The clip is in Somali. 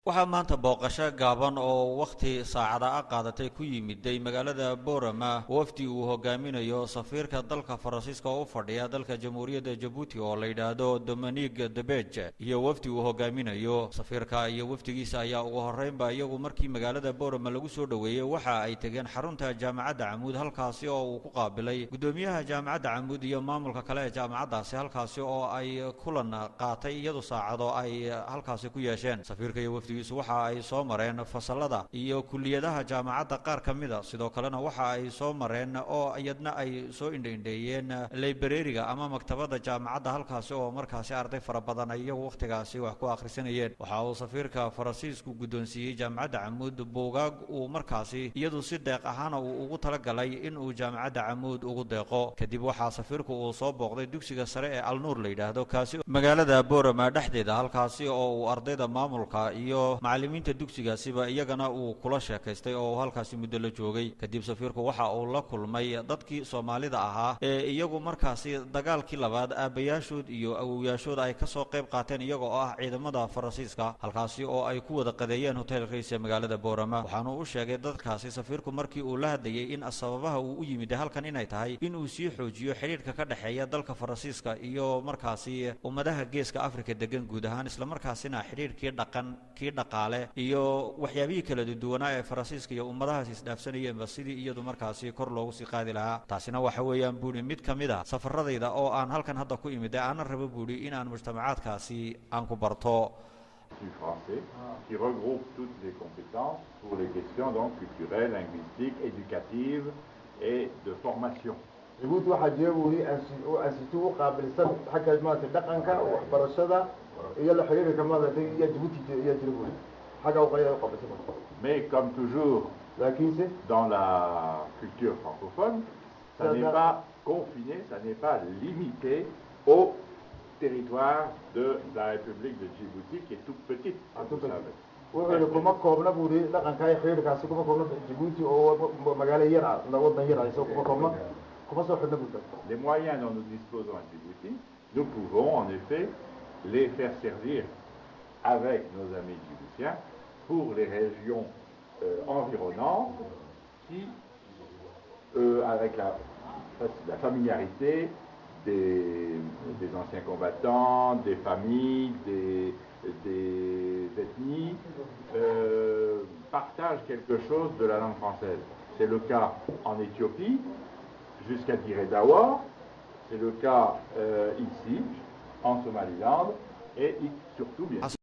waxaa maanta booqasho gaaban oo wakhti saacada ah qaadatay ku yimiday magaalada Boorama wafdi uu hogaaminayo safiirka dalka Faransiiska oo u fadhiya dalka Jamhuuriyadda Djibouti oo la yiraahdo Dominique Debeje iyo wafdi uu hogaaminayo safiirka iyo wafdigiisa ayaa ugu horeynba iyagu markii magaalada Boorama lagu soo dhaweeyay waxa ay tageen xarunta jaamacadda Camuud halkaasi oo uu ku qaabilay gudoomiyaha jaamacadda Camuud iyo maamulka kale ee jaamacaddaasi halkaasi oo ay kulan qaatay iyadu saacado ay halkaasi ku yeesheen safiirka iyo waxa ay soo mareen fasalada iyo kulliyadaha jaamacadda qaar kamida sidoo kalena waxa ay soo mareen oo iyadna ay soo indheeyeen librariga ama maktabada jaamacadda halkaasi oo markaasi arday fara badan ay waqtigaasi wax ku akhrisanayeen waxa uu safiirka Faransiisku gudoonsiiyay jaamacadda Camuud buugaag uu markaasi iyadu si deeq ahaan uu ugu talagalay in uu jaamacadda Camuud ugu deeqo kadib waxa safiirku uu soo booqday dugsiga sare ee Al Nuur la yiraahdo kaasi magaalada Boorama dhexdeeda halkaasi oo uu ardayda maamulka iyo macallimiinta dugsigaasiba iyagana uu kula sheekaystay oo halkaasi muddo la joogay kadib safiirku waxa uu la kulmay dadkii Soomaalida ahaa ee iyagu markaasi dagaalkii labaad aabayaashood iyo awowyaashood ay ka soo qayb qaateen iyaga oo ah ciidamada Faransiiska halkaasi oo ay ku wada qadeeyeen hotel Rays ee magaalada Boorama waxaanu u sheegay dadkaasi safiirku markii uu la hadlayay in sababaha uu u yimid halkan inay tahay in uu sii xoojiyo xiriirka ka dhaxeeya dalka Faransiiska iyo markaasi ummadaha geeska Afrika degan guud ahaan isla markaasina xiriirkii dhaqaale iyo waxyaabihii kala duwanaa ee Faransiiska iyo ummadahaas isdhaafsanayeen sidii iyadu markaasi kor loogu sii qaadi lahaa taasina waxa weeyaan buuri mid kamida safaradayda oo aan halkan hadda ku imid aan rabo buuri in aan mujtamacaadkaasi aan ku barto français qui regroupe toutes les compétences pour les questions donc culturelles, linguistiques, éducatives et de formation. Djibouti waxa jeeburi asitu qaabilsan xagga maanta dhaqanka waxbarashada iyo la xiriirka maanta iyo Djibouti iyo Djibouti xagga u qayb qabatay. Mais comme toujours dans la culture francophone, ça n'est pas confiné, ça n'est pas limité au territoire de la République de Djibouti qui est toute petite, vous savez. وأنا كم كوبنا بوري لكن كاي خير كاسي كم كوبنا جيبوتي أو مجال يرا نقول نيرا يسوق كم كوبنا كم سو حدا بودا. Les moyens dont nous disposons à Djibouti, nous pouvons en effet les faire servir avec nos amis djiboutiens pour les régions environnantes qui, avec la familiarité des anciens combattants, des familles, des ethnies, partagent quelque chose de la langue française. C'est le cas en Éthiopie, jusqu'à Diredawa, c'est le cas ici, en Somaliland, et surtout bien sûr.